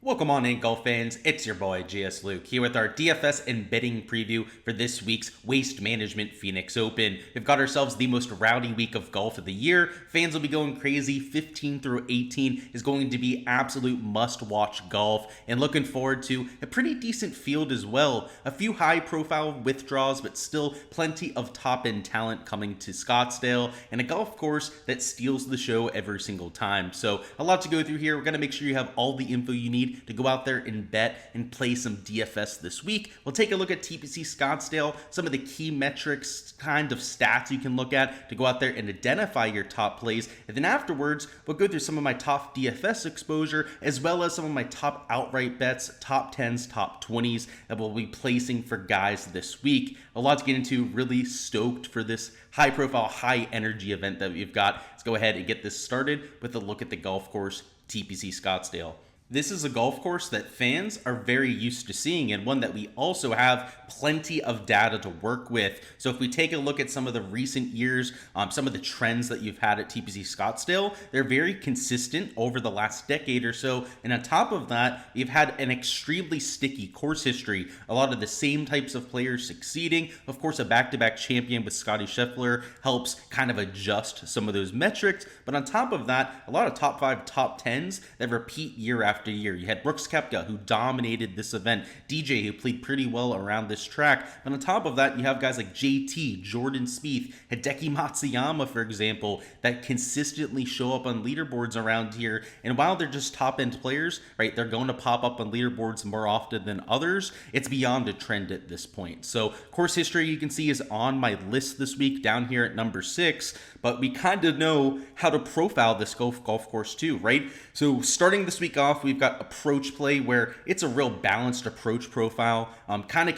Welcome on in, golf fans. It's your boy Gsluke here with our DFS and betting preview for this week's Waste Management Phoenix Open. We've got ourselves the most rowdy week of golf of the year. Fans will be going crazy. 15 through 18 is going to be absolute must-watch golf, and looking forward to a pretty decent field as well. A few high-profile withdrawals, but still plenty of top-end talent coming to Scottsdale, and a golf course that steals the show every single time. So a lot to go through here. We're going to make sure you have all the info you need to go out there and bet and play some DFS this week. We'll take a look at TPC Scottsdale, some of the key metrics, kind of stats you can look at to go out there and identify your top plays. And then afterwards, we'll go through some of my top DFS exposure, as well as some of my top outright bets, top 10s, top 20s that we'll be placing for guys this week. A lot to get into. Really stoked for this high profile, high energy event that we've got. Let's go ahead and get this started with a look at the golf course, TPC Scottsdale. This is a golf course that fans are very used to seeing, and one that we also have plenty of data to work with. So if we take a look at some of the recent years, some of the trends that you've had at TPC Scottsdale, they're very consistent over the last decade or so. And on top of that, you've had an extremely sticky course history. A lot of the same types of players succeeding. Of course, a back-to-back champion with Scottie Scheffler helps kind of adjust some of those metrics. But on top of that, a lot of top 5, top 10s that repeat year after year. You had Brooks Koepka, who dominated this event, DJ, who played pretty well around this track, and on top of that, you have guys like JT, Jordan Spieth, Hideki Matsuyama, for example, that consistently show up on leaderboards around here. And while they're just top-end players, right, they're going to pop up on leaderboards more often than others. It's beyond a trend at this point. So course history, you can see, is on my list this week down here at number 6, but we kind of know how to profile this golf course too, right? So starting this week off, we've got approach play, where it's a real balanced approach profile, kind of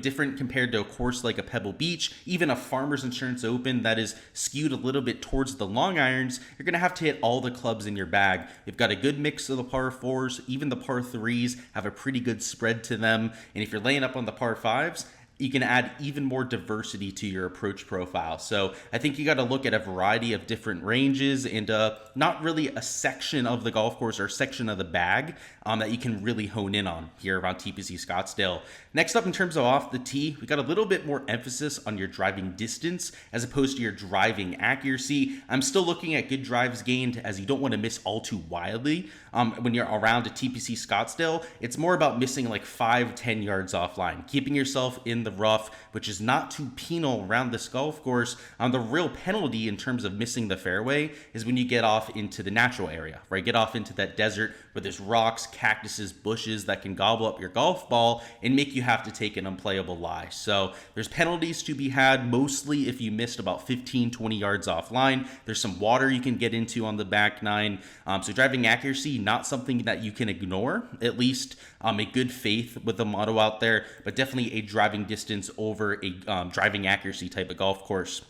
different compared to a course like a Pebble Beach, even a Farmers Insurance Open that is skewed a little bit towards the long irons. You're going to have to hit all the clubs in your bag. You've got a good mix of the par 4s, even the par 3s have a pretty good spread to them, and if you're laying up on the par 5s, you can add even more diversity to your approach profile. So I think you got to look at a variety of different ranges and not really a section of the golf course or a section of the bag that you can really hone in on here around TPC Scottsdale. Next up, in terms of off the tee, we got a little bit more emphasis on your driving distance as opposed to your driving accuracy. I'm still looking at good drives gained, as you don't want to miss all too wildly. When you're around a TPC Scottsdale, it's more about missing like 5-10 yards offline, keeping yourself in the rough, which is not too penal around this golf course. The real penalty in terms of missing the fairway is when you get off into the natural area, right? Get off into that desert where there's rocks, cactuses, bushes that can gobble up your golf ball and make you have to take an unplayable lie. So there's penalties to be had, mostly if you missed about 15-20 yards offline. There's some water you can get into on the back nine. So driving accuracy, not something that you can ignore, at least a good faith with the motto out there, but definitely a driving distance over a driving accuracy type of golf course.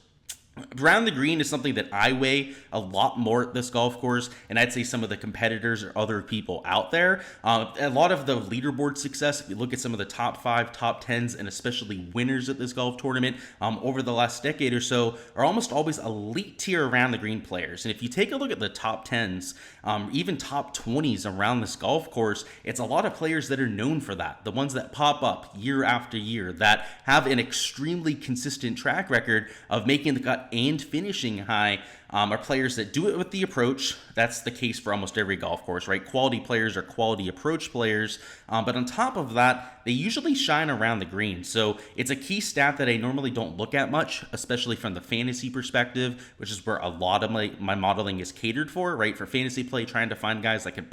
Around the green is something that I weigh a lot more at this golf course, and I'd say some of the competitors or other people out there. A lot of the leaderboard success, if you look at some of the top 5, top 10s, and especially winners at this golf tournament over the last decade or so, are almost always elite tier around the green players. And if you take a look at the top 10s, even top 20s around this golf course, it's a lot of players that are known for that. The ones that pop up year after year, that have an extremely consistent track record of making the cut and finishing high, are players that do it with the approach. That's the case for almost every golf course, right? Quality players are quality approach players. But on top of that, they usually shine around the green. So it's a key stat that I normally don't look at much, especially from the fantasy perspective, which is where a lot of my modeling is catered for, right? For fantasy play, trying to find guys that can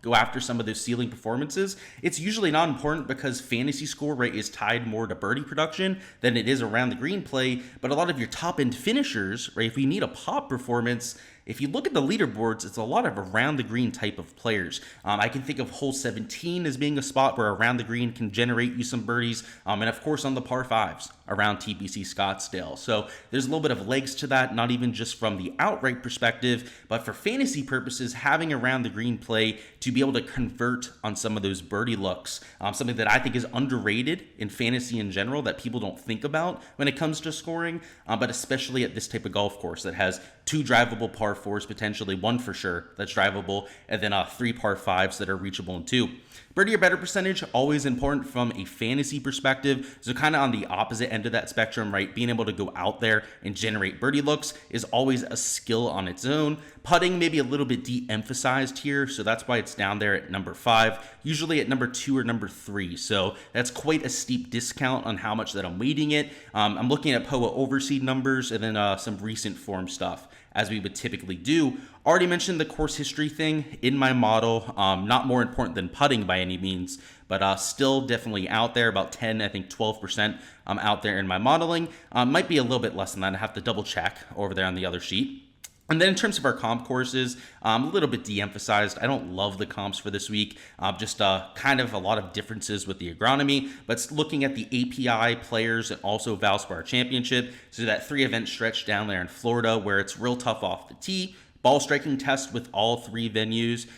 go after some of those ceiling performances. It's usually not important because fantasy score rate is tied more to birdie production than it is around the green play. But a lot of your top end finishers, right? If you need a pop performance, if you look at the leaderboards, it's a lot of around the green type of players. I can think of hole 17 as being a spot where around the green can generate you some birdies. And of course on the par 5s around TPC Scottsdale. So there's a little bit of legs to that, not even just from the outright perspective, but for fantasy purposes, having around the green play to be able to convert on some of those birdie looks. Something that I think is underrated in fantasy in general that people don't think about when it comes to scoring, but especially at this type of golf course that has 2 drivable par 4s potentially, 1 for sure that's drivable, and then 3 par 5s that are reachable in 2. Birdie or better percentage, always important from a fantasy perspective. So kind of on the opposite end of that spectrum, right? Being able to go out there and generate birdie looks is always a skill on its own. Putting maybe a little bit de-emphasized here, so that's why it's down there at number 5, usually at number 2 or number 3. So that's quite a steep discount on how much that I'm weighting it. I'm looking at POA overseed numbers and then some recent form stuff, as we would typically do. Already mentioned the course history thing in my model. Not more important than putting by any means, but still definitely out there, about 10, I think 12% out there in my modeling. Might be a little bit less than that. I have to double check over there on the other sheet. And then in terms of our comp courses, a little bit de-emphasized. I don't love the comps for this week. Just kind of a lot of differences with the agronomy, but looking at the API players and also Valspar Championship, so that 3-event stretch down there in Florida where it's real tough off the tee. Ball striking test with all 3 venues,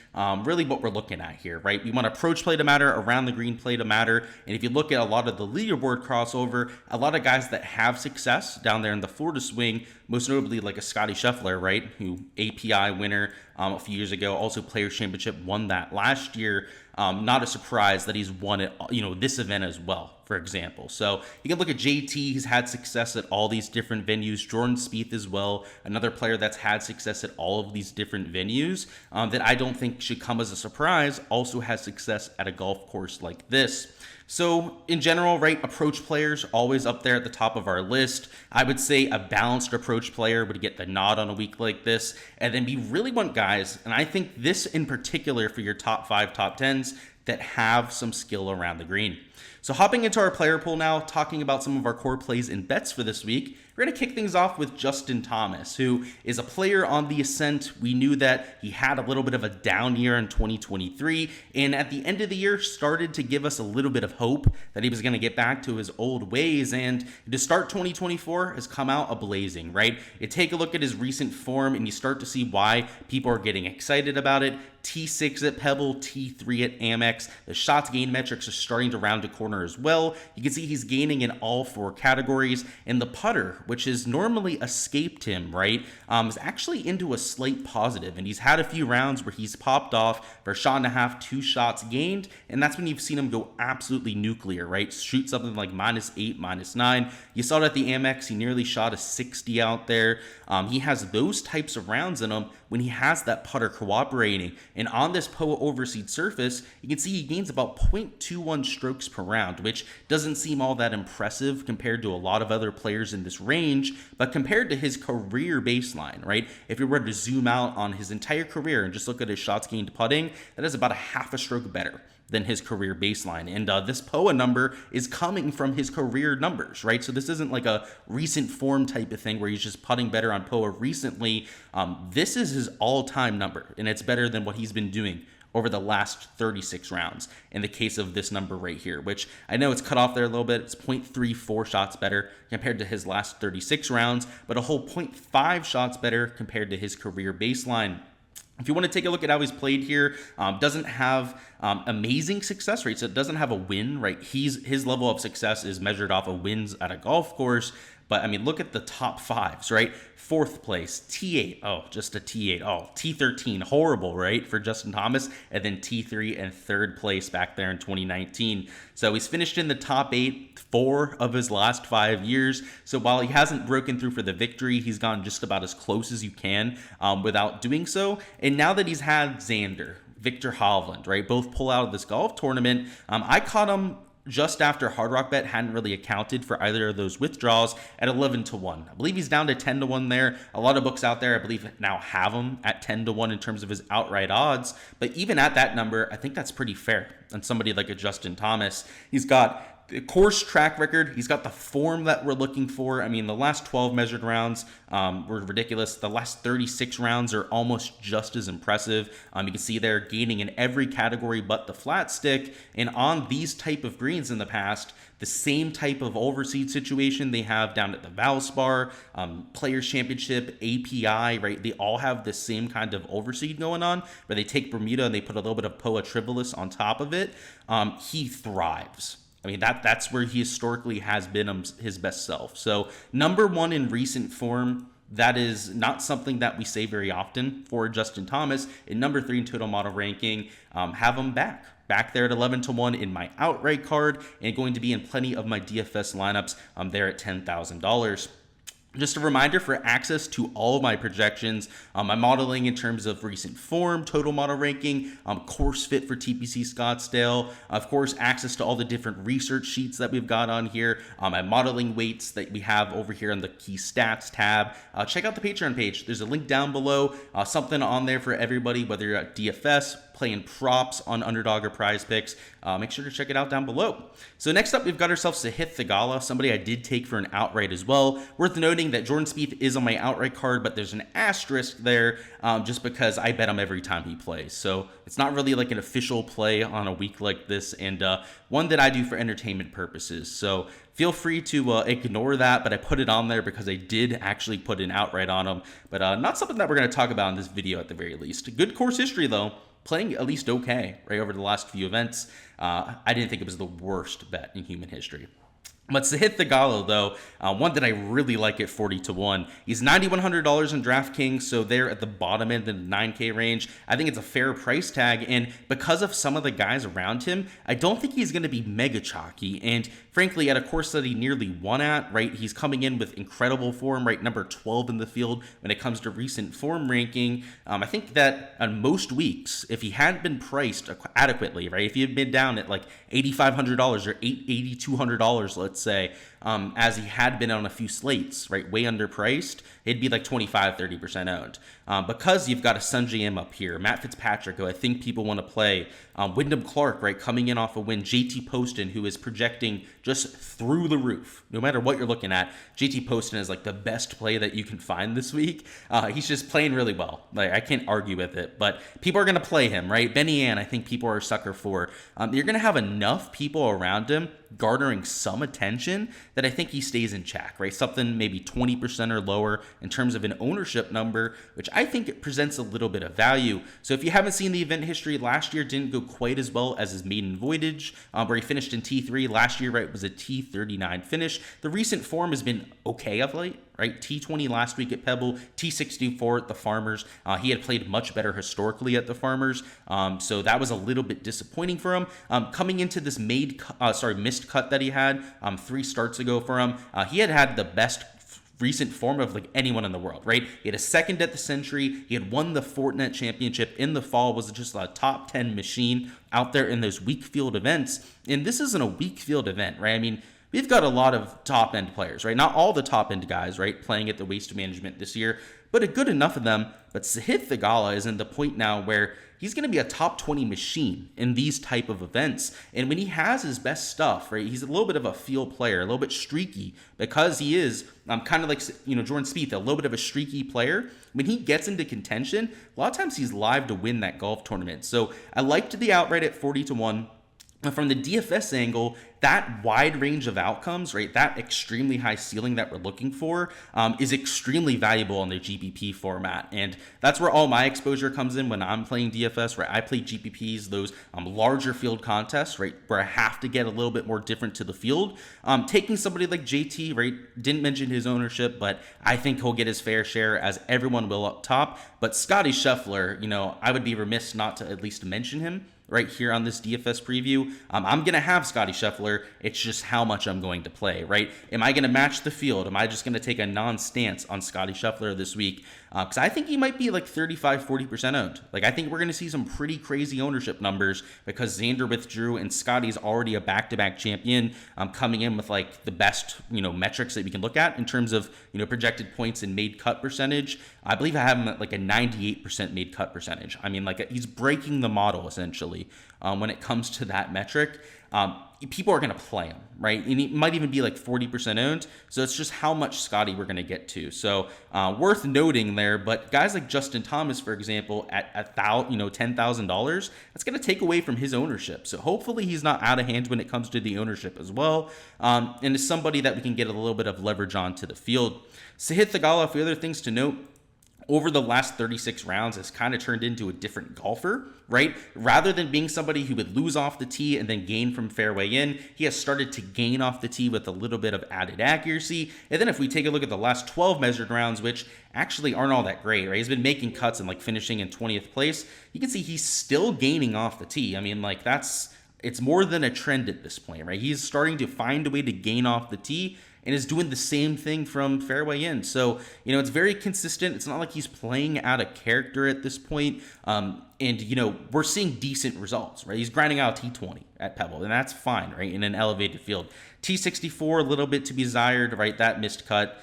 really what we're looking at here, right? We want approach play to matter, around the green play to matter, and if you look at a lot of the leaderboard crossover, a lot of guys that have success down there in the Florida swing, most notably like a Scotty Scheffler, right, who API winner a few years ago, also Players Championship, won that last year. Not a surprise that he's won it, this event as well, for example. So you can look at JT, he's had success at all these different venues. Jordan Spieth as well, another player that's had success at all of these different venues that I don't think should come as a surprise, also has success at a golf course like this. So in general, right, approach players always up there at the top of our list. I would say a balanced approach player would get the nod on a week like this. And then we really want guys, and I think this in particular for your top 5, top 10s, that have some skill around the green. So hopping into our player pool now, talking about some of our core plays and bets for this week, we're going to kick things off with Justin Thomas, who is a player on the ascent. We knew that he had a little bit of a down year in 2023, and at the end of the year started to give us a little bit of hope that he was going to get back to his old ways, and to start 2024 has come out a-blazing, right? You take a look at his recent form, and you start to see why people are getting excited about it. T6 at Pebble, T3 at Amex. The shots gain metrics are starting to round a corner as well. You can see he's gaining in all 4 categories, and the putter, which has normally escaped him, right, is actually into a slight positive, and he's had a few rounds where he's popped off for a shot and a half, 2 shots gained, and that's when you've seen him go absolutely nuclear, right? Shoot something like -8, -9. You saw it at the Amex. He nearly shot a 60 out there. He has those types of rounds in him when he has that putter cooperating. And on this POA overseed surface, you can see he gains about 0.21 strokes per round, which doesn't seem all that impressive compared to a lot of other players in this range, but compared to his career baseline, right? If you were to zoom out on his entire career and just look at his shots gained putting, that is about a half a stroke better than his career baseline. And this POA number is coming from his career numbers, right? So this isn't like a recent form type of thing where he's just putting better on POA recently. This is his all-time number, and it's better than what he's been doing over the last 36 rounds in the case of this number right here, which I know it's cut off there a little bit. It's 0.34 shots better compared to his last 36 rounds, but a whole 0.5 shots better compared to his career baseline. If you want to take a look at how he's played here, doesn't have amazing success rates. So it doesn't have a win, right? His level of success is measured off of wins at a golf course. But I mean, look at the top 5s, right? 4th place, T8, oh, just a T8, oh, T13, horrible, right, for Justin Thomas, and then T3 and 3rd place back there in 2019. So he's finished in the top 8 4 of his last 5 years. So while he hasn't broken through for the victory, he's gone just about as close as you can without doing so. And now that he's had Xander, Victor Hovland, right, both pull out of this golf tournament, I caught him just after Hard Rock Bet hadn't really accounted for either of those withdrawals at 11-1. I believe he's down to 10-1 there. A lot of books out there, I believe, now have him at 10-1 in terms of his outright odds. But even at that number, I think that's pretty fair on somebody like a Justin Thomas. He's got the course track record. He's got the form that we're looking for. I mean, the last 12 measured rounds were ridiculous. The last 36 rounds are almost just as impressive. You can see they're gaining in every category but the flat stick. And on these type of greens in the past, the same type of overseed situation they have down at the Valspar, Players Championship, API, right? They all have the same kind of overseed going on, where they take Bermuda and they put a little bit of POA Tribolus on top of it. He thrives. I mean, that's where he historically has been his best self. So number 1 in recent form, That is not something that we say very often for Justin Thomas in number 3 in total model ranking. Have him back there at 11-1 in my outright card, and going to be in plenty of my DFS lineups there at $10,000. Just a reminder, for access to all of my projections, my modeling in terms of recent form, total model ranking, course fit for TPC Scottsdale, of course, access to all the different research sheets that we've got on here, my modeling weights that we have over here on the key stats tab. Check out the Patreon page. There's a link down below, something on there for everybody, whether you're at DFS, playing props on Underdog or Prize Picks. Make sure to check it out down below. So next up, we've got ourselves Sahith Theegala, somebody I did take for an outright as well. Worth noting that Jordan Spieth is on my outright card, but there's an asterisk there just because I bet him every time he plays. So it's not really like an official play on a week like this, and one that I do for entertainment purposes. So feel free to ignore that, but I put it on there because I did actually put an outright on him, but not something that we're going to talk about in this video at the very least. Good course history though. Playing at least okay, right, over the last few events. I didn't think it was the worst bet in human history. But Sahith Theegala, though, one that I really like at 40-1. He's $9,100 in Draftkings, so they're at the bottom end of the 9K range. I think it's a fair price tag, and because of some of the guys around him, I don't think he's going to be mega chalky. And frankly, at a course that he nearly won at, right, he's coming in with incredible form, right, number 12 in the field when it comes to recent form ranking. I think that on most weeks, if he hadn't been priced adequately, right, if he had been down at like $8,500 or $8,200, let's say, as he had been on a few slates, right, way underpriced, it'd be like 25-30% owned. Because you've got a Sungjae Im up here, Matt Fitzpatrick, who I think people want to play, Wyndham Clark, right, coming in off a win, JT Poston, who is projecting just through the roof. No matter what you're looking at, JT Poston is like the best play that you can find this week. He's just playing really well. Like, I can't argue with it, but people are going to play him, right? Benny Ann, I think people are a sucker for. You're going to have enough people around him garnering some attention that I think he stays in check, right? Something maybe 20% or lower in terms of an ownership number, which I think it presents a little bit of value. So if you haven't seen the event history, last year didn't go quite as well as his maiden voyage, where he finished in T3. Last year, right, was a T39 finish. The recent form has been okay of late, right? T20 last week at Pebble, T64 at the Farmers. He had played much better historically at the Farmers, so that was a little bit disappointing for him. Coming into this missed cut that he had 3 starts ago for him, he had the best recent form of like anyone in the world, right? He had a second at the Century. He had won the Fortinet Championship in the fall, was just a top 10 machine out there in those weak field events. And this isn't a weak field event, right? I mean, we've got a lot of top-end players, right? Not all the top-end guys, right, playing at the Waste Management this year, but a good enough of them. But Sahith Theegala is in the point now where he's going to be a top 20 machine in these type of events. And when he has his best stuff, right, he's a little bit of a field player, a little bit streaky, because he is kind of like, Jordan Spieth, a little bit of a streaky player. When he gets into contention, a lot of times he's live to win that golf tournament. So I liked the outright at 40-1. From the DFS angle, that wide range of outcomes, right, that extremely high ceiling that we're looking for is extremely valuable in the GPP format. And that's where all my exposure comes in when I'm playing DFS, right? I play GPPs, those larger field contests, right, where I have to get a little bit more different to the field. Taking somebody like JT, right, didn't mention his ownership, but I think he'll get his fair share, as everyone will up top. But Scottie Scheffler, I would be remiss not to at least mention him right here on this DFS preview. I'm going to have Scottie Scheffler. It's just how much I'm going to play, right? Am I going to match the field? Am I just going to take a non-stance on Scottie Scheffler this week? Because I think he might be like 35-40% owned. Like, I think we're going to see some pretty crazy ownership numbers because Xander withdrew and Scottie's already a back-to-back champion, coming in with like the best, metrics that we can look at in terms of, projected points and made cut percentage. I believe I have him at like a 98% made cut percentage. I mean, like, he's breaking the model essentially when it comes to that metric. People are going to play him, right? And he might even be like 40% owned. So it's just how much Scottie we're going to get to. So worth noting there. But guys like Justin Thomas, for example, at $10,000, that's going to take away from his ownership. So hopefully he's not out of hand when it comes to the ownership as well. And is somebody that we can get a little bit of leverage on to the field. Sahith Theegala, a few other things to note. over the last 36 rounds has kind of turned into a different golfer, right? Rather than being somebody who would lose off the tee and then gain from fairway in, he has started to gain off the tee with a little bit of added accuracy. And then if we take a look at the last 12 measured rounds, which actually aren't all that great, right? He's been making cuts and like finishing in 20th place. You can see he's still gaining off the tee. I mean, like it's more than a trend at this point, right? He's starting to find a way to gain off the tee and is doing the same thing from fairway in. So, it's very consistent. It's not like he's playing out of character at this point. And we're seeing decent results, right? He's grinding out T20 at Pebble, and that's fine, right? In an elevated field. T64, a little bit to be desired, right? That missed cut.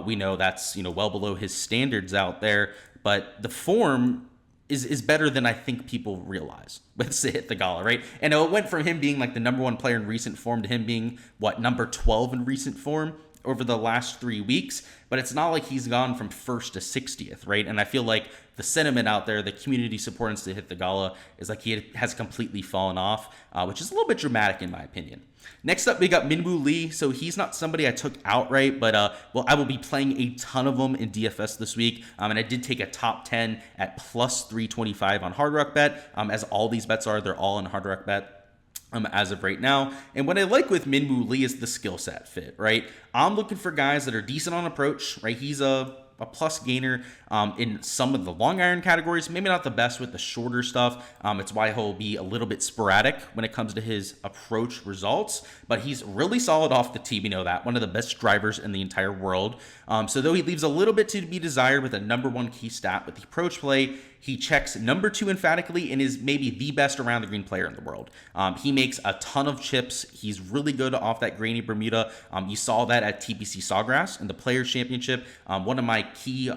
We know that's, well below his standards out there, but the form is better than I think people realize with Sahith Theegala, right? And it went from him being like the number one player in recent form to him being, number 12 in recent form over the last 3 weeks. But it's not like he's gone from first to 60th, right? And I feel like the sentiment out there, the community supporting Sahith Theegala is like he has completely fallen off, which is a little bit dramatic in my opinion. Next up, we got Minwoo Lee. So he's not somebody I took outright, but I will be playing a ton of them in DFS this week. And I did take a top 10 at plus 325 on Hard Rock Bet. As all these bets are, they're all in Hard Rock Bet. As of right now. And what I like with Minwoo Lee is the skill set fit, right? I'm looking for guys that are decent on approach, right? He's a plus gainer in some of the long iron categories, maybe not the best with the shorter stuff. It's why he'll be a little bit sporadic when it comes to his approach results, but he's really solid off the tee. We know that. One of the best drivers in the entire world. So though he leaves a little bit to be desired with a number one key stat with the approach play, he checks number 2 emphatically and is maybe the best around the green player in the world. He makes a ton of chips. He's really good off that grainy Bermuda. You saw that at TPC Sawgrass in the Players Championship. One of my key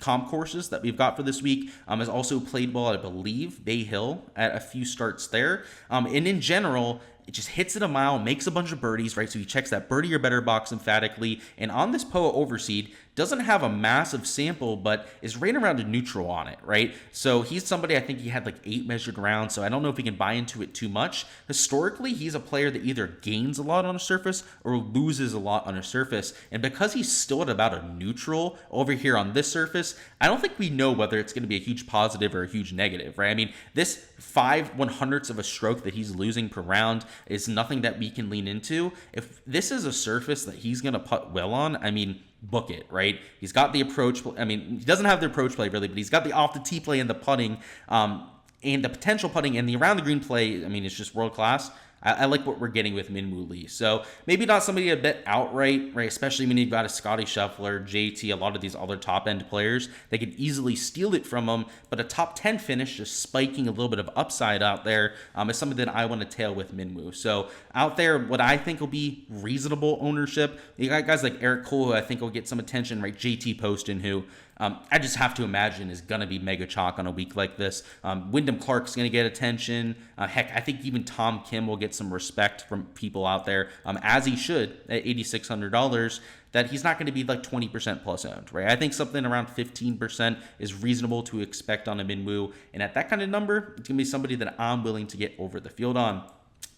comp courses that we've got for this week has also played well, I believe, Bay Hill at a few starts there. And in general, it just hits it a mile, makes a bunch of birdies, right? So he checks that birdie or better box emphatically. And on this POA overseed, doesn't have a massive sample, but is right around a neutral on it, right? So he's somebody, I think he had like 8 measured rounds, so I don't know if we can buy into it too much. Historically, he's a player that either gains a lot on a surface or loses a lot on a surface. And because he's still at about a neutral over here on this surface, I don't think we know whether it's going to be a huge positive or a huge negative, right? I mean, this 5/100ths of a stroke that he's losing per round is nothing that we can lean into. If this is a surface that he's going to putt well on, I mean, book it, right? He's got the approach. I mean, he doesn't have the approach play really, but he's got the off the tee play and the putting, and the potential putting and the around the green play. I mean, it's just world class. I like what we're getting with Minwoo Lee. So maybe not somebody to bet outright, right? Especially when you've got a Scotty Scheffler, JT, a lot of these other top end players. They could easily steal it from them. But a top 10 finish, just spiking a little bit of upside out there, is something that I want to tail with Minwoo. So out there, what I think will be reasonable ownership. You got guys like Eric Cole, who I think will get some attention, right? JT Poston, who I just have to imagine is going to be mega chalk on a week like this. Wyndham Clark's going to get attention. Heck, I think even Tom Kim will get some respect from people out there, as he should at $8,600, that he's not going to be like 20% plus owned, right? I think something around 15% is reasonable to expect on a Minwoo. And at that kind of number, it's going to be somebody that I'm willing to get over the field on.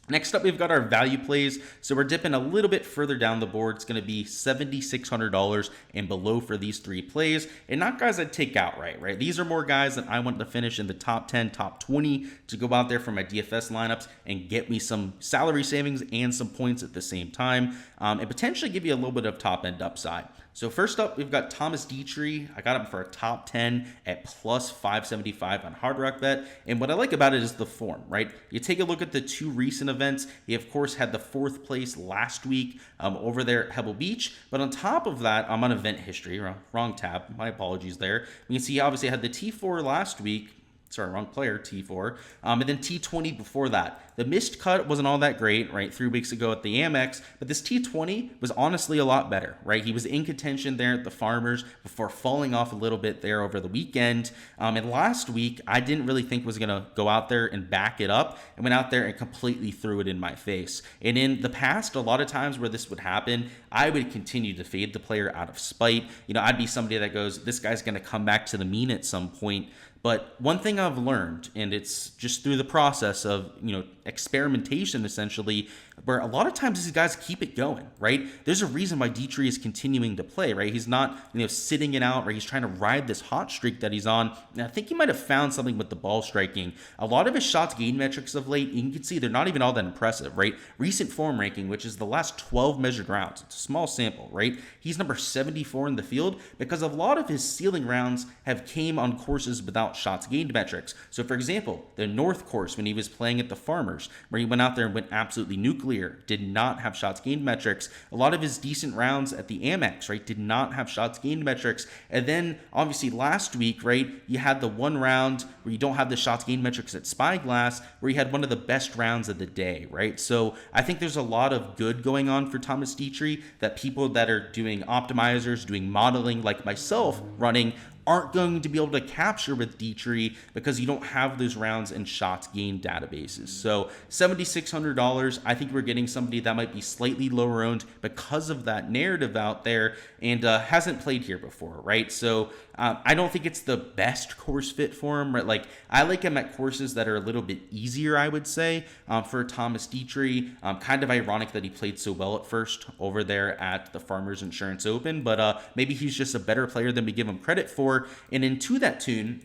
Next up, we've got our value plays. So we're dipping a little bit further down the board. It's going to be $7,600 and below for these 3 plays. And not guys I'd take outright, right? These are more guys that I want to finish in the top 10, top 20 to go out there for my DFS lineups and get me some salary savings and some points at the same time, and potentially give you a little bit of top end upside. So first up, we've got Thomas Dietrich. I got him for a top 10 at plus 575 on Hard Rock Bet. And what I like about it is the form, right? You take a look at the 2 recent events. He, of course, had the 4th place last week over there at Pebble Beach. But on top of that, I'm on event history. Wrong tab. My apologies there. You can see he obviously had the T4 last week. Sorry, wrong player, T4. And then T20 before that. The missed cut wasn't all that great, right? 3 weeks ago at the Amex. But this T20 was honestly a lot better, right? He was in contention there at the Farmers before falling off a little bit there over the weekend. And last week, I didn't really think was going to go out there and back it up. And went out there and completely threw it in my face. And in the past, a lot of times where this would happen, I would continue to fade the player out of spite. I'd be somebody that goes, this guy's going to come back to the mean at some point. But one thing I've learned, and it's just through the process of, experimentation essentially, where a lot of times these guys keep it going, right? There's a reason why Dietrich is continuing to play, right? He's not, sitting it out, right? He's trying to ride this hot streak that he's on. And I think he might have found something with the ball striking. A lot of his shots gain metrics of late, you can see they're not even all that impressive, right? Recent form ranking, which is the last 12 measured rounds. It's a small sample, right? He's number 74 in the field because a lot of his ceiling rounds have came on courses without shots gained metrics. So for example, the North course when he was playing at the Farmers, where he went out there and went absolutely nuclear, did not have shots gained metrics. A lot of his decent rounds at the Amex, right, did not have shots gained metrics. And then obviously last week, right, you had the one round where you don't have the shots gained metrics at Spyglass, where he had one of the best rounds of the day, right? So I think there's a lot of good going on for Thomas Dietrich that people that are doing optimizers, doing modeling like myself running aren't going to be able to capture with Dietrich because you don't have those rounds and shots gained databases. So $7,600, I think we're getting somebody that might be slightly lower owned because of that narrative out there and hasn't played here before, right? So I don't think it's the best course fit for him, right? Like I like him at courses that are a little bit easier, I would say, for Thomas Dietrich. Kind of ironic that he played so well at first over there at the Farmers Insurance Open, but maybe he's just a better player than we give him credit for. And into that tune,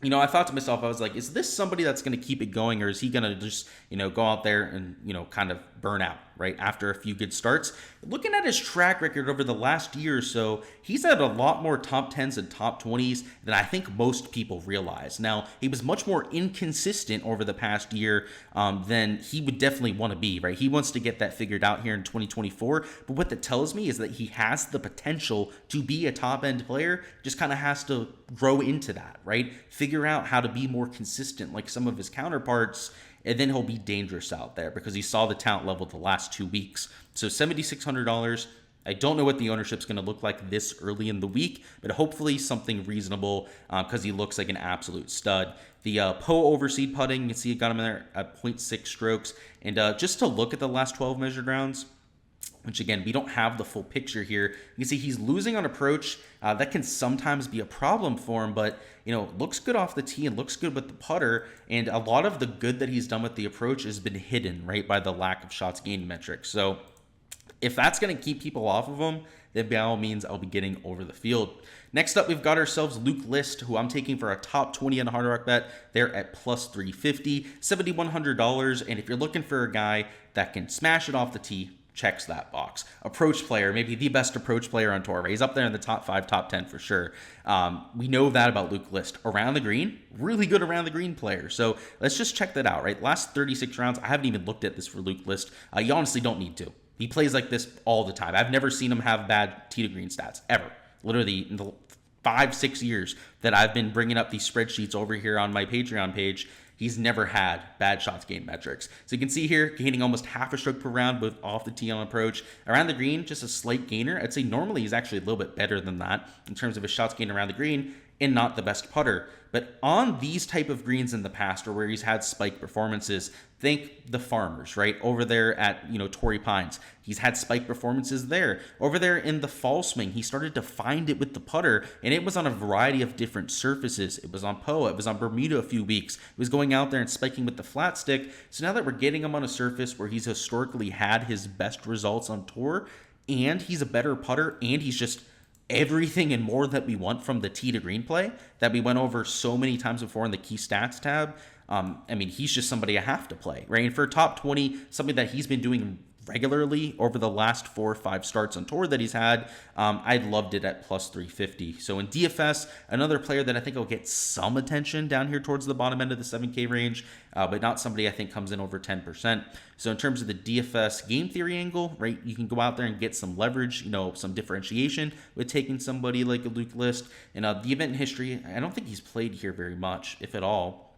I thought to myself, I was like, is this somebody that's going to keep it going, or is he going to just, go out there and, kind of burn out, right, after a few good starts? Looking at his track record over the last year or so, he's had a lot more top 10s and top 20s than I think most people realize. Now, he was much more inconsistent over the past year than he would definitely want to be, right? He wants to get that figured out here in 2024, but what that tells me is that he has the potential to be a top-end player, just kind of has to grow into that, right? Figure out how to be more consistent like some of his counterparts, and then he'll be dangerous out there because he saw the talent level the last 2 weeks. So $7,600. I don't know what the ownership's going to look like this early in the week, but hopefully something reasonable because he looks like an absolute stud. The Poe overseed putting, you can see it got him in there at 0.6 strokes. And just to look at the last 12 measured rounds, which again, we don't have the full picture here. You can see he's losing on approach. That can sometimes be a problem for him, but looks good off the tee and looks good with the putter. And a lot of the good that he's done with the approach has been hidden, right, by the lack of shots gained metrics. So if that's going to keep people off of him, then by all means, I'll be getting over the field. Next up, we've got ourselves Luke List, who I'm taking for a top 20 on a Hard Rock bet. They're at plus 350, $7,100. And if you're looking for a guy that can smash it off the tee, checks that box. Approach player, maybe the best approach player on tour. Right? He's up there in the top 5, top 10 for sure. We know that about Luke List. Around the green, really good around the green player. So let's just check that out, right? Last 36 rounds, I haven't even looked at this for Luke List. You honestly don't need to. He plays like this all the time. I've never seen him have bad tee to green stats, ever. Literally, in the 5-6 years that I've been bringing up these spreadsheets over here on my Patreon page, he's never had bad shots gained metrics. So you can see here, gaining almost half a stroke per round with off the tee on approach. Around the green, just a slight gainer. I'd say normally he's actually a little bit better than that in terms of his shots gained around the green, and not the best putter. But on these type of greens in the past, or where he's had spike performances, think the Farmers, right? Over there at, Torrey Pines. He's had spike performances there. Over there in the fall swing, he started to find it with the putter, and it was on a variety of different surfaces. It was on Poa, it was on Bermuda a few weeks. He was going out there and spiking with the flat stick. So now that we're getting him on a surface where he's historically had his best results on tour, and he's a better putter, and he's just everything and more that we want from the tee to green play that we went over so many times before in the key stats tab. He's just somebody I have to play, right? And for top 20, something that he's been doing regularly over the last 4 or 5 starts on tour that he's had, I loved it at plus 350. So in DFS, another player that I think will get some attention down here towards the bottom end of the 7K range, but not somebody I think comes in over 10%. So in terms of the DFS game theory angle, right, you can go out there and get some leverage, some differentiation with taking somebody like a Luke List. And the event history, I don't think he's played here very much, if at all.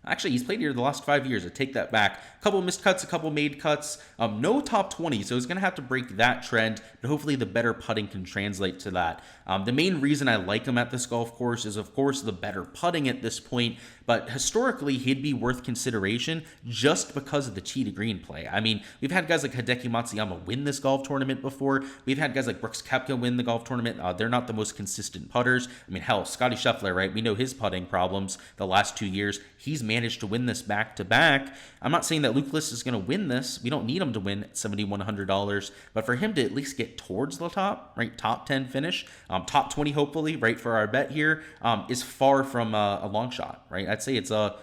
Actually, he's played here the last 5 years. I take that back. A couple missed cuts, a couple made cuts. No top 20, so he's going to have to break that trend, but hopefully the better putting can translate to that. The main reason I like him at this golf course is, of course, the better putting at this point, but historically, he'd be worth consideration just because of the tee to green play. I mean, we've had guys like Hideki Matsuyama win this golf tournament before. We've had guys like Brooks Koepka win the golf tournament. They're not the most consistent putters. I mean, hell, Scotty Scheffler, right? We know his putting problems the last 2 years. He's managed to win this back-to-back. I'm not saying that Luke List is going to win this. We don't need him to win at $7,100, but for him to at least get towards the top, right, top 10 finish, top 20 hopefully, right, for our bet here, is far from a long shot, right? I'd say it's a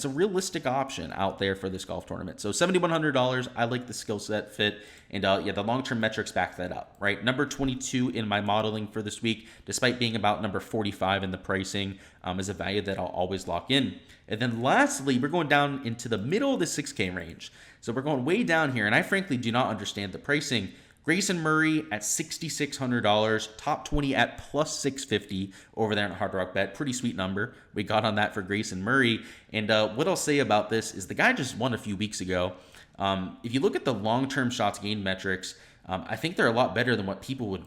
realistic option out there for this golf tournament. So $7,100, I like the skill set fit. And yeah, the long-term metrics back that up, right? Number 22 in my modeling for this week, despite being about number 45 in the pricing, is a value that I'll always lock in. And then lastly, we're going down into the middle of the 6K range. So we're going way down here, and I frankly do not understand the pricing. Grayson Murray at $6,600, top 20 at plus 650 over there on Hard Rock Bet. Pretty sweet number we got on that for Grayson Murray. And what I'll say about this is the guy just won a few weeks ago. If you look at the long-term shots gained metrics, I think they're a lot better than what people would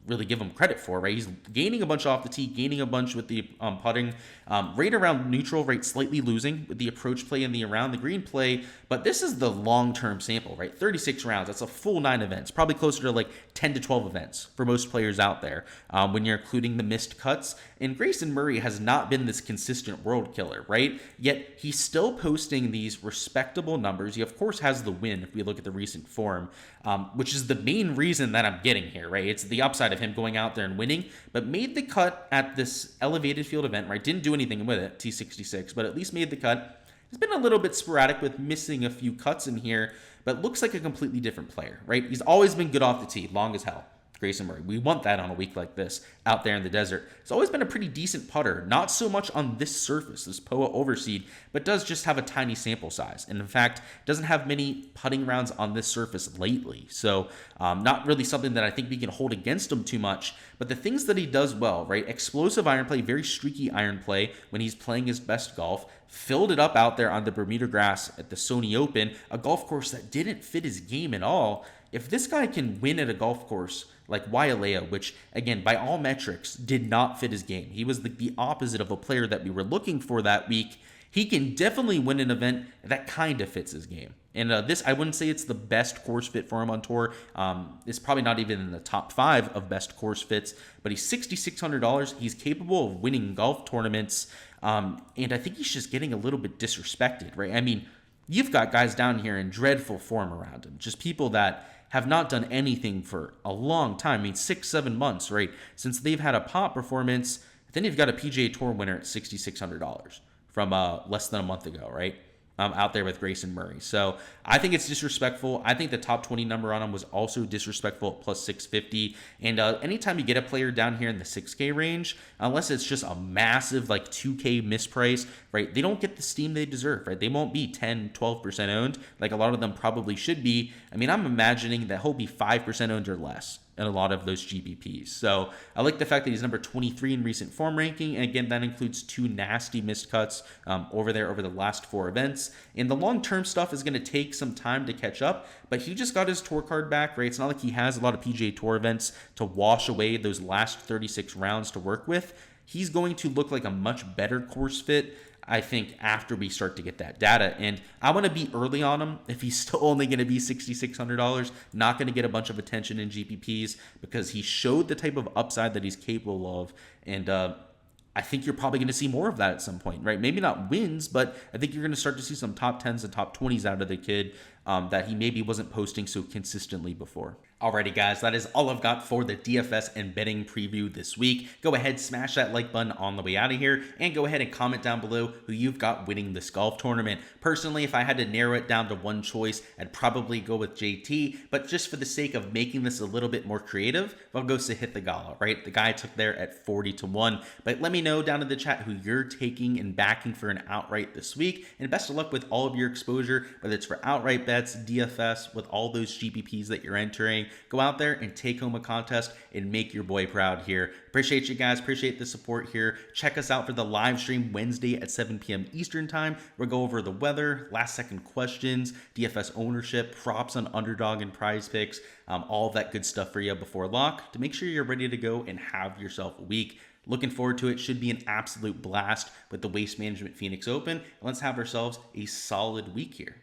really give him credit for, right? He's gaining a bunch off the tee, gaining a bunch with the putting, right around neutral, right? Slightly losing with the approach play and the around the green play. But this is the long-term sample, right? 36 rounds. That's a full 9 events, probably closer to like 10 to 12 events for most players out there when you're including the missed cuts. And Grayson Murray has not been this consistent world killer, right? Yet he's still posting these respectable numbers. He, of course, has the win if we look at the recent form, which is the main reason that I'm getting here, right? It's the upside of him going out there and winning, but made the cut at this elevated field event, right? Didn't do anything with it, T66, but at least made the cut. He's been a little bit sporadic with missing a few cuts in here, but looks like a completely different player, right? He's always been good off the tee, long as hell. Grayson Murray. We want that on a week like this out there in the desert. He's always been a pretty decent putter, not so much on this surface, this POA overseed, but does just have a tiny sample size. And in fact, doesn't have many putting rounds on this surface lately. So not really something that I think we can hold against him too much. But the things that he does well, right? Explosive iron play, very streaky iron play when he's playing his best golf. Filled it up out there on the Bermuda grass at the Sony Open, a golf course that didn't fit his game at all. If this guy can win at a golf course like Wailea, which, again, by all metrics, did not fit his game. He was the opposite of a player that we were looking for that week. He can definitely win an event that kind of fits his game. And this, I wouldn't say it's the best course fit for him on tour. It's probably not even in the top 5 of best course fits, but he's $6,600. He's capable of winning golf tournaments. And I think he's just getting a little bit disrespected, right? I mean, you've got guys down here in dreadful form around him, just people that have not done anything for a long time. I mean, 6-7 months, right? Since they've had a pop performance. Then you've got a PGA Tour winner at $6,600 from less than a month ago, right? Out there with Grayson Murray. So I think it's disrespectful. I think the top 20 number on him was also disrespectful at plus 650. And anytime you get a player down here in the 6K range, unless it's just a massive like 2K misprice, right? They don't get the steam they deserve, right? They won't be 10, 12% owned like a lot of them probably should be. I mean, I'm imagining that he'll be 5% owned or less in a lot of those GPPs. So I like the fact that he's number 23 in recent form ranking. And again, that includes 2 nasty missed cuts over there over the last 4 events. And the long-term stuff is going to take some time to catch up, but he just got his tour card back, right? It's not like he has a lot of PGA Tour events to wash away those last 36 rounds to work with. He's going to look like a much better course fit, I think, after we start to get that data. And I want to be early on him if he's still only going to be $6,600, not going to get a bunch of attention in GPPs because he showed the type of upside that he's capable of. And I think you're probably going to see more of that at some point, right? Maybe not wins, but I think you're going to start to see some top 10s and top 20s out of the kid that he maybe wasn't posting so consistently before. Alrighty, guys, that is all I've got for the DFS and betting preview this week. Go ahead, smash that like button on the way out of here, and go ahead and comment down below who you've got winning this golf tournament. Personally, if I had to narrow it down to one choice, I'd probably go with JT, but just for the sake of making this a little bit more creative, I'll go Sahith Theegala, right? The guy I took there at 40-1. But let me know down in the chat who you're taking and backing for an outright this week, and best of luck with all of your exposure, whether it's for outright bets, DFS, with all those GPPs that you're entering. Go out there and take home a contest and make your boy proud here. Appreciate you guys. Appreciate the support here. Check us out for the live stream Wednesday at 7 p.m. Eastern time. We'll go over the weather, last second questions, DFS ownership, props on Underdog and Prize Picks, all of that good stuff for you before lock to make sure you're ready to go and have yourself a week. Looking forward to it. Should be an absolute blast with the Waste Management Phoenix Open. Let's have ourselves a solid week here.